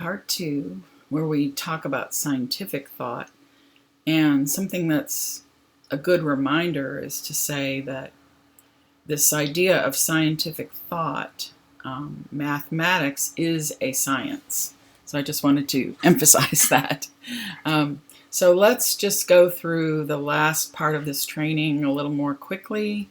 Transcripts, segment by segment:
Part 2, where we talk about scientific thought. And something that's a good reminder is to say that this idea of scientific thought, mathematics is a science. So I just wanted to emphasize that. So let's just go through the last part of this training a little more quickly.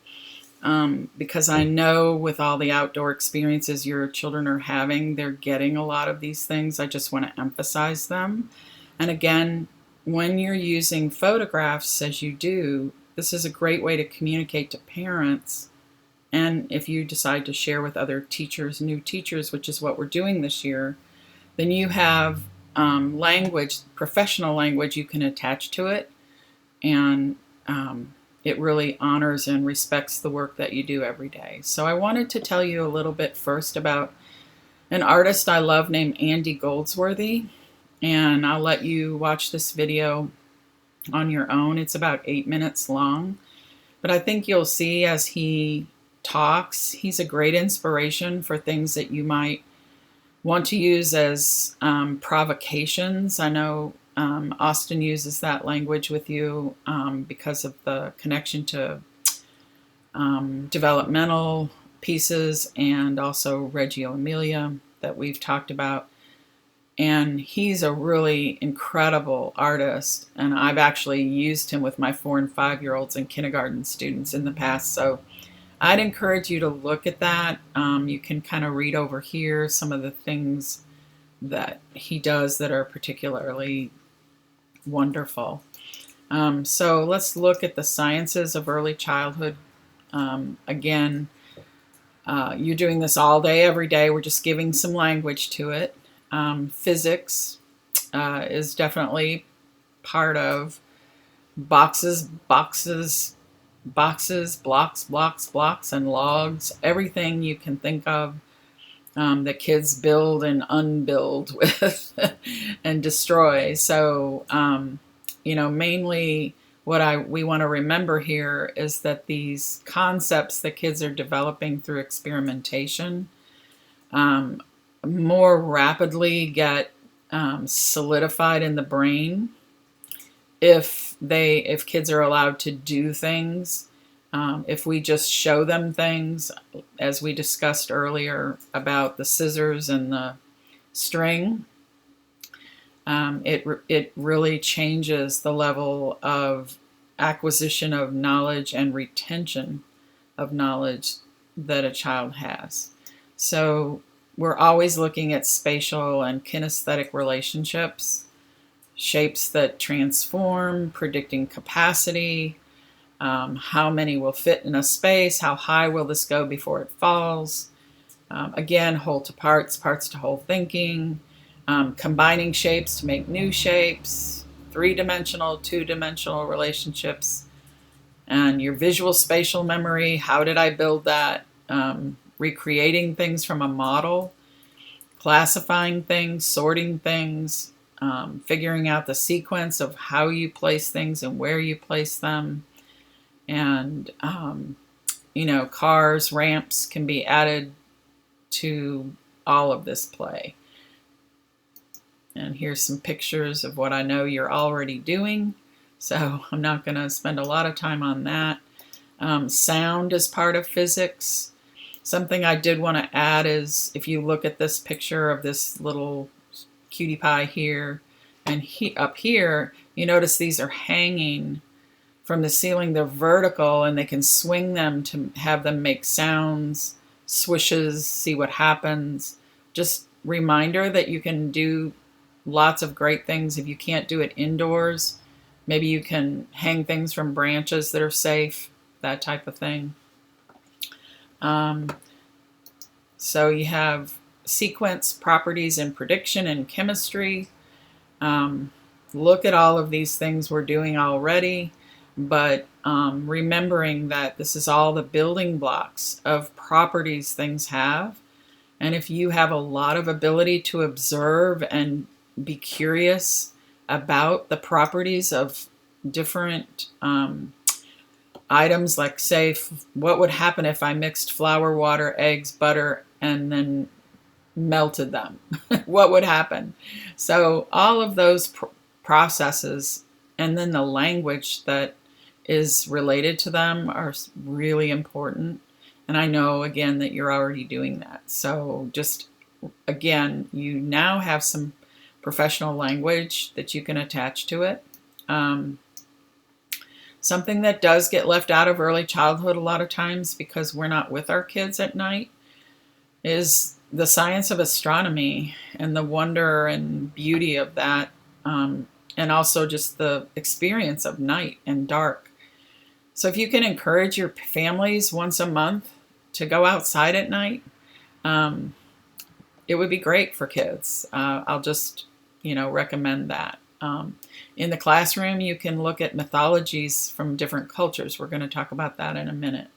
Because I know with all the outdoor experiences your children are having, they're getting a lot of these things. I just want to emphasize them. And again, when you're using photographs as you do, this is a great way to communicate to parents. And if you decide to share with other teachers, new teachers, which is what we're doing this year, then you have language, professional language you can attach to it. And it really honors and respects the work that you do every day. So I wanted to tell you a little bit first about an artist I love named Andy Goldsworthy, and I'll let you watch this video on your own. It's about 8 minutes long, but I think you'll see as he talks, he's a great inspiration for things that you might want to use as provocations. I know Austin uses that language with you because of the connection to developmental pieces and also Reggio Emilia that we've talked about. And he's a really incredible artist, and I've actually used him with my 4- and 5-year-olds and kindergarten students in the past. So I'd encourage you to look at that. You can kind of read over here some of the things that he does that are particularly wonderful. So let's look at the sciences of early childhood. Again, you're doing this all day, every day. We're just giving some language to it. Physics is definitely part of boxes, blocks, and logs. Everything you can think of that kids build and unbuild with and destroy. So, mainly what we want to remember here is that these concepts that kids are developing through experimentation more rapidly get solidified in the brain if kids are allowed to do things. If we just show them things, as we discussed earlier about the scissors and the string, it really changes the level of acquisition of knowledge and retention of knowledge that a child has. So we're always looking at spatial and kinesthetic relationships, shapes that transform, predicting capacity, how many will fit in a space, how high will this go before it falls. Again, whole to parts, parts to whole thinking, combining shapes to make new shapes, 3-dimensional, 2-dimensional relationships, and your visual spatial memory. How did I build that? Recreating things from a model, classifying things, sorting things, figuring out the sequence of how you place things and where you place them. And, cars, ramps can be added to all of this play. And here's some pictures of what I know you're already doing. So I'm not going to spend a lot of time on that. Sound is part of physics. Something I did want to add is if you look at this picture of this little cutie pie here and up here, you notice these are hanging from the ceiling. They're vertical and they can swing them to have them make sounds, swishes, see what happens. Just reminder that you can do lots of great things. If you can't do it indoors, maybe you can hang things from branches that are safe, that type of thing. So you have sequence, properties, and prediction in chemistry. Look at all of these things we're doing already, but remembering that this is all the building blocks of properties things have. And if you have a lot of ability to observe and be curious about the properties of different items, like say, what would happen if I mixed flour, water, eggs, butter, and then melted them, what would happen? So all of those processes and then the language that is related to them are really important. And I know, again, that you're already doing that. So just, again, you now have some professional language that you can attach to it. Something that does get left out of early childhood a lot of times because we're not with our kids at night is the science of astronomy and the wonder and beauty of that, and also just the experience of night and dark. So if you can encourage your families once a month to go outside at night, it would be great for kids. I'll just, recommend that. In the classroom, you can look at mythologies from different cultures. We're going to talk about that in a minute,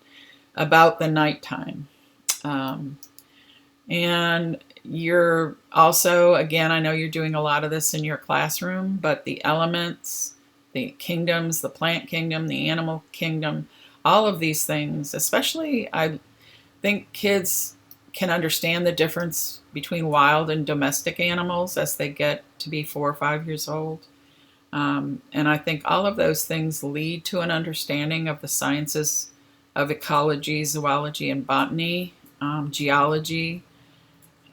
about the nighttime. And you're also, again, I know you're doing a lot of this in your classroom, but the elements, the kingdoms, the plant kingdom, the animal kingdom, all of these things, especially I think kids can understand the difference between wild and domestic animals as they get to be 4 or 5 years old. And I think all of those things lead to an understanding of the sciences of ecology, zoology, and botany, geology.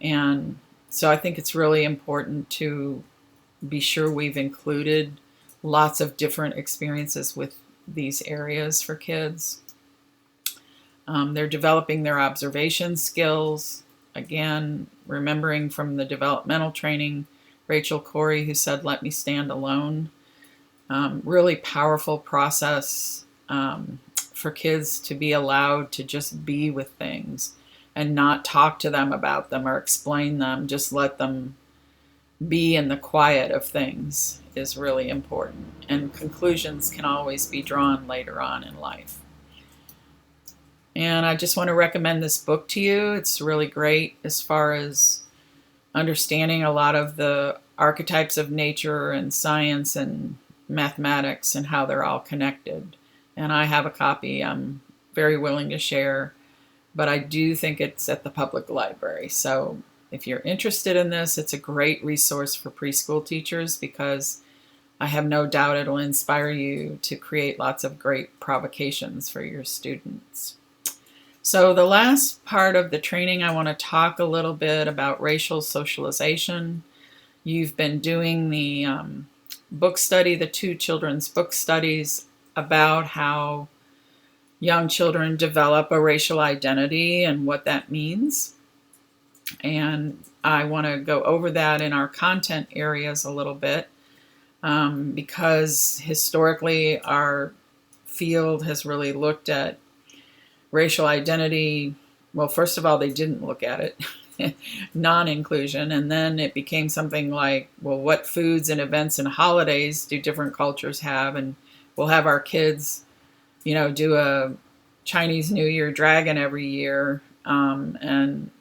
And so I think it's really important to be sure we've included lots of different experiences with these areas for kids. They're developing their observation skills. Again, remembering from the developmental training, Rachel Corrie, who said, "Let me stand alone." Really powerful process for kids to be allowed to just be with things and not talk to them about them or explain them. Just let them be in the quiet of things is really important. And conclusions can always be drawn later on in life. And I just want to recommend this book to you. It's really great as far as understanding a lot of the archetypes of nature and science and mathematics and how they're all connected. And I have a copy I'm very willing to share, but I do think it's at the public library. So if you're interested in this, it's a great resource for preschool teachers because I have no doubt it'll inspire you to create lots of great provocations for your students. So the last part of the training, I want to talk a little bit about racial socialization. You've been doing the book study, the 2 children's book studies about how young children develop a racial identity and what that means. And I want to go over that in our content areas a little bit because historically our field has really looked at racial identity. Well, first of all, they didn't look at it, non-inclusion, and then it became something like, well, what foods and events and holidays do different cultures have? And we'll have our kids, do a Chinese New Year dragon every year. And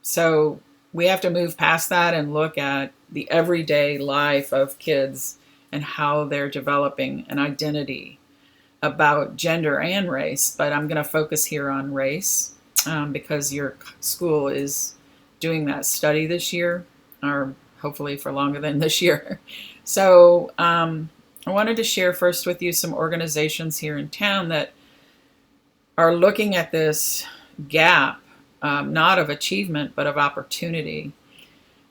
so we have to move past that and look at the everyday life of kids and how they're developing an identity about gender and race, but I'm going to focus here on race because your school is doing that study this year, or hopefully for longer than this year. So I wanted to share first with you some organizations here in town that are looking at this gap, not of achievement, but of opportunity.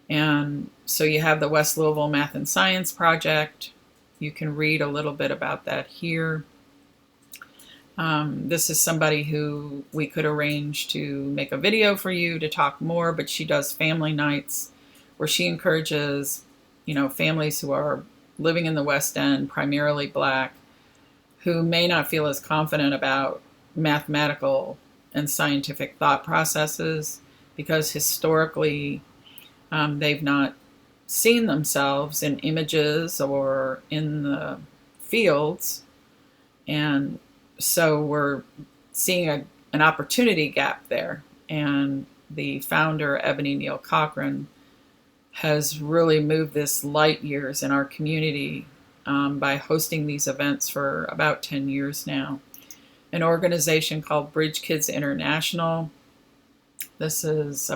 And so you have the West Louisville Math and Science Project. You can read a little bit about that here. This is somebody who we could arrange to make a video for you to talk more, but she does family nights where she encourages, families who are living in the West End, primarily Black, who may not feel as confident about mathematical and scientific thought processes because historically they've not seen themselves in images or in the fields. And so we're seeing an opportunity gap there. And the founder, Ebony Neal Cochran, has really moved this light years in our community by hosting these events for about 10 years now. An organization called Bridge Kids International. This is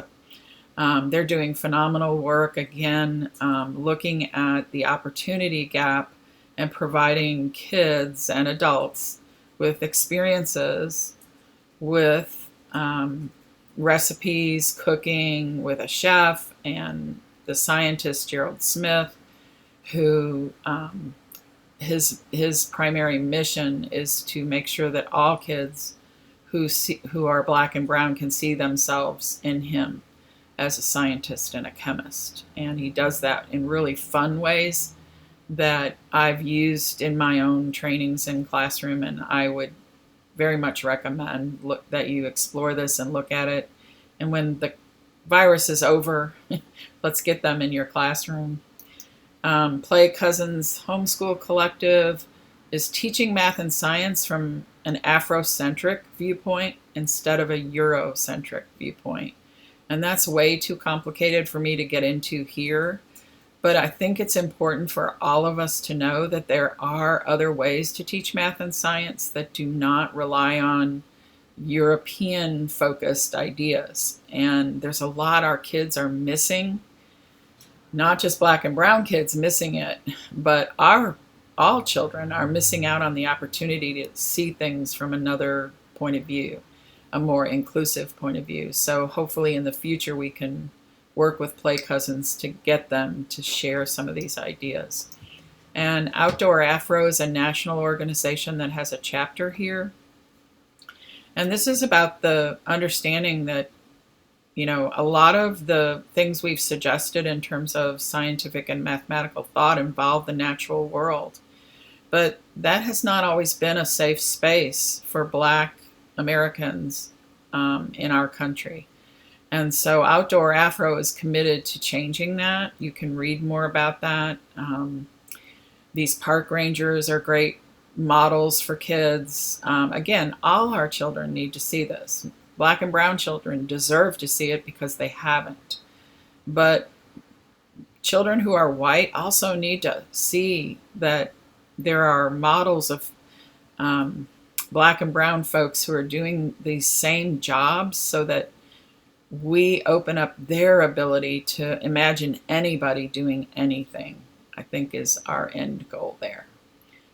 They're doing phenomenal work, again, looking at the opportunity gap and providing kids and adults with experiences, with recipes, cooking, with a chef, and the scientist Gerald Smith, who his primary mission is to make sure that all kids who are Black and brown can see themselves in him as a scientist and a chemist. And he does that in really fun ways that I've used in my own trainings in classroom, and I would very much recommend that you explore this and look at it. And when the virus is over, let's get them in your classroom. Play Cousins Homeschool Collective is teaching math and science from an Afrocentric viewpoint instead of a Eurocentric viewpoint. And that's way too complicated for me to get into here. But I think it's important for all of us to know that there are other ways to teach math and science that do not rely on European-focused ideas. And there's a lot our kids are missing, not just Black and brown kids missing it, but all children are missing out on the opportunity to see things from another point of view, a more inclusive point of view. So hopefully in the future we can work with Play Cousins to get them to share some of these ideas. And Outdoor Afro is a national organization that has a chapter here. And this is about the understanding that, you know, a lot of the things we've suggested in terms of scientific and mathematical thought involve the natural world. But that has not always been a safe space for Black Americans in our country. And so Outdoor Afro is committed to changing that. You can read more about that. These park rangers are great models for kids. Again, all our children need to see this. Black and brown children deserve to see it because they haven't. But children who are white also need to see that there are models of Black and brown folks who are doing these same jobs, so that we open up their ability to imagine anybody doing anything, I think is our end goal there.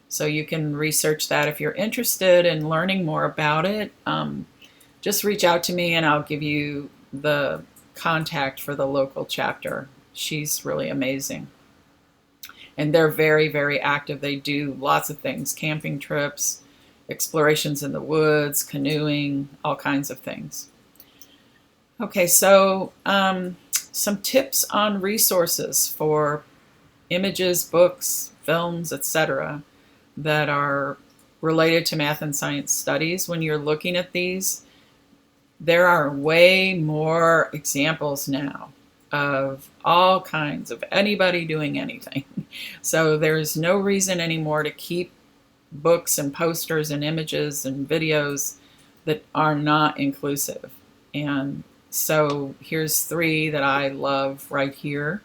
So you can research that if you're interested in learning more about it. Just reach out to me and I'll give you the contact for the local chapter. She's really amazing. And they're very, very active. They do lots of things, camping trips, explorations in the woods, canoeing, all kinds of things. Okay, so some tips on resources for images, books, films, etc. that are related to math and science studies. When you're looking at these, there are way more examples now of all kinds of anybody doing anything. So there's no reason anymore to keep books and posters and images and videos that are not inclusive. And so here's 3 that I love right here.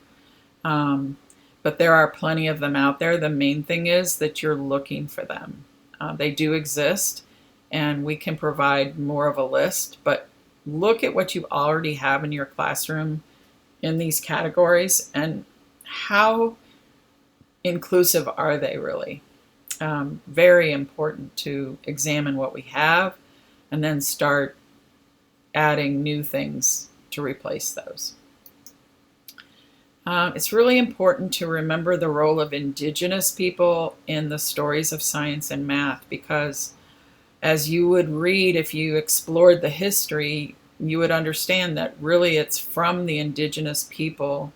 But there are plenty of them out there. The main thing is that you're looking for them. They do exist, and we can provide more of a list, but look at what you already have in your classroom in these categories and how inclusive are they really. Very important to examine what we have and then start adding new things to replace those. It's really important to remember the role of indigenous people in the stories of science and math, because as you would read if you explored the history, you would understand that really it's from the indigenous people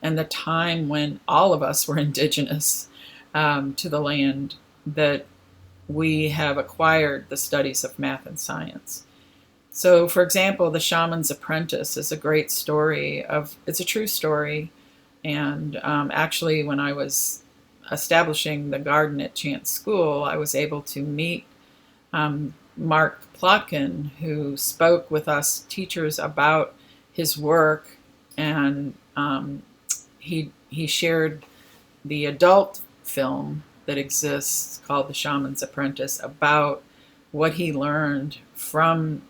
and the time when all of us were indigenous to the land that we have acquired the studies of math and science. So, for example, The Shaman's Apprentice is a great story it's a true story. And actually, when I was establishing the garden at Chance School, I was able to meet Mark Plotkin, who spoke with us teachers about his work, and he shared the adult film that exists called The Shaman's Apprentice about what he learned from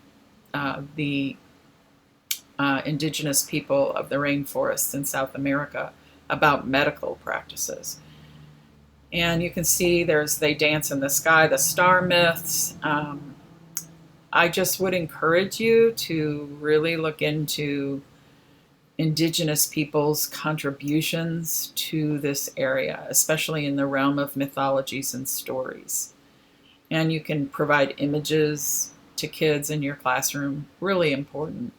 the indigenous people of the rainforests in South America about medical practices. And you can see there's They Dance in the Sky, the star myths. I just would encourage you to really look into indigenous people's contributions to this area, especially in the realm of mythologies and stories. And you can provide images to kids in your classroom, really important.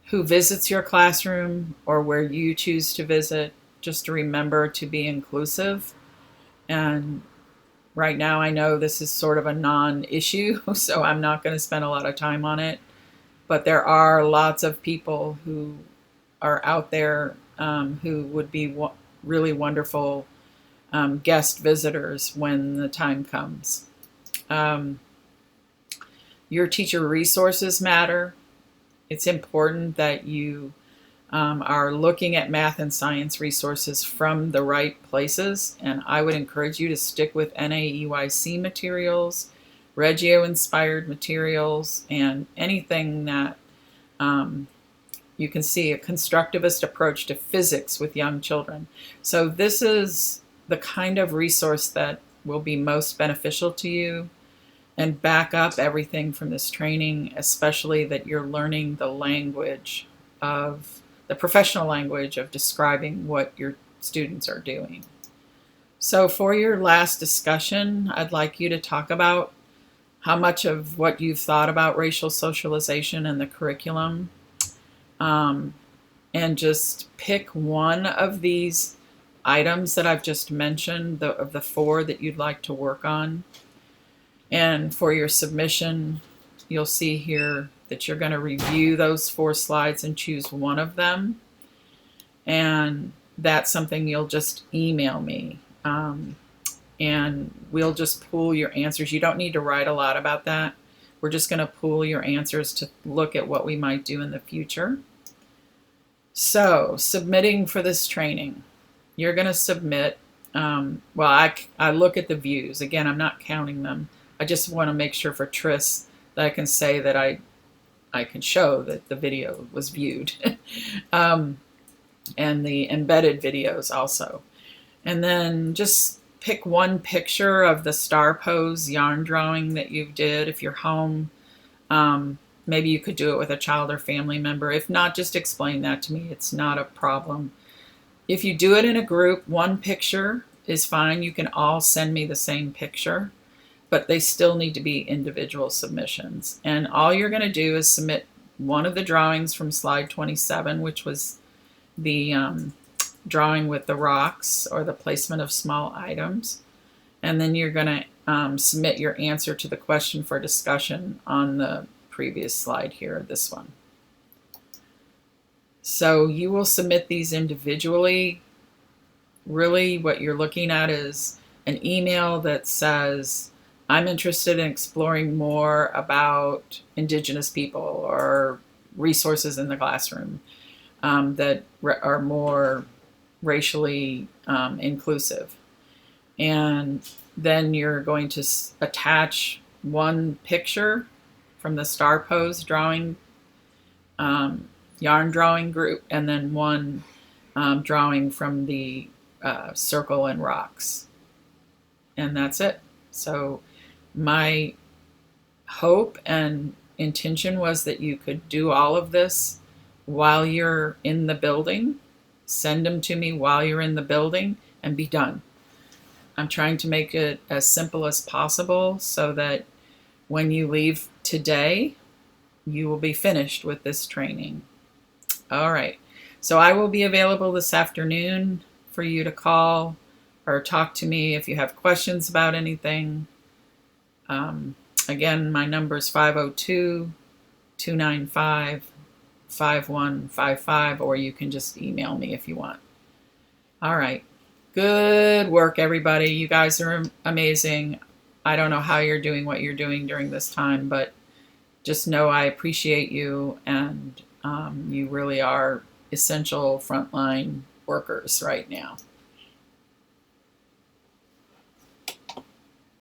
Who visits your classroom or where you choose to visit, just remember to be inclusive. And right now I know this is sort of a non-issue, so I'm not going to spend a lot of time on it. But there are lots of people who are out there who would be really wonderful guest visitors when the time comes. Your teacher resources matter. It's important that you are looking at math and science resources from the right places, and I would encourage you to stick with NAEYC materials, Reggio-inspired materials, and anything that you can see a constructivist approach to physics with young children. So this is the kind of resource that will be most beneficial to you, and back up everything from this training, especially that you're learning the language of the professional language of describing what your students are doing. So for your last discussion, I'd like you to talk about how much of what you've thought about racial socialization and the curriculum, and just pick one of these items that I've just mentioned, of the 4 that you'd like to work on. And for your submission, you'll see here that you're going to review those 4 slides and choose one of them. And that's something you'll just email me. And we'll just pool your answers. You don't need to write a lot about that. We're just going to pool your answers to look at what we might do in the future. So, submitting for this training. You're going to submit, I look at the views. Again, I'm not counting them. I just want to make sure for Tris that I can say that I can show that the video was viewed. And the embedded videos also. And then just pick one picture of the star pose yarn drawing that you did. If you're home, maybe you could do it with a child or family member. If not, just explain that to me. It's not a problem. If you do it in a group, one picture is fine. You can all send me the same picture, but they still need to be individual submissions. And all you're going to do is submit one of the drawings from slide 27, which was the drawing with the rocks or the placement of small items. And then you're going to submit your answer to the question for discussion on the previous slide here, this one. So you will submit these individually. Really what you're looking at is an email that says, I'm interested in exploring more about indigenous people or resources in the classroom that are more racially inclusive. And then you're going to attach one picture from the star pose drawing, yarn drawing group, and then one drawing from the circle and rocks. And that's it. So my hope and intention was that you could do all of this while you're in the building. Send them to me while you're in the building and be done. I'm trying to make it as simple as possible so that when you leave today, you will be finished with this training. All right. So I will be available this afternoon for you to call or talk to me if you have questions about anything. Again, my number is 502-295-5155, or you can just email me if you want. All right. Good work, everybody. You guys are amazing. I don't know how you're doing what you're doing during this time, but just know I appreciate you, and you really are essential frontline workers right now.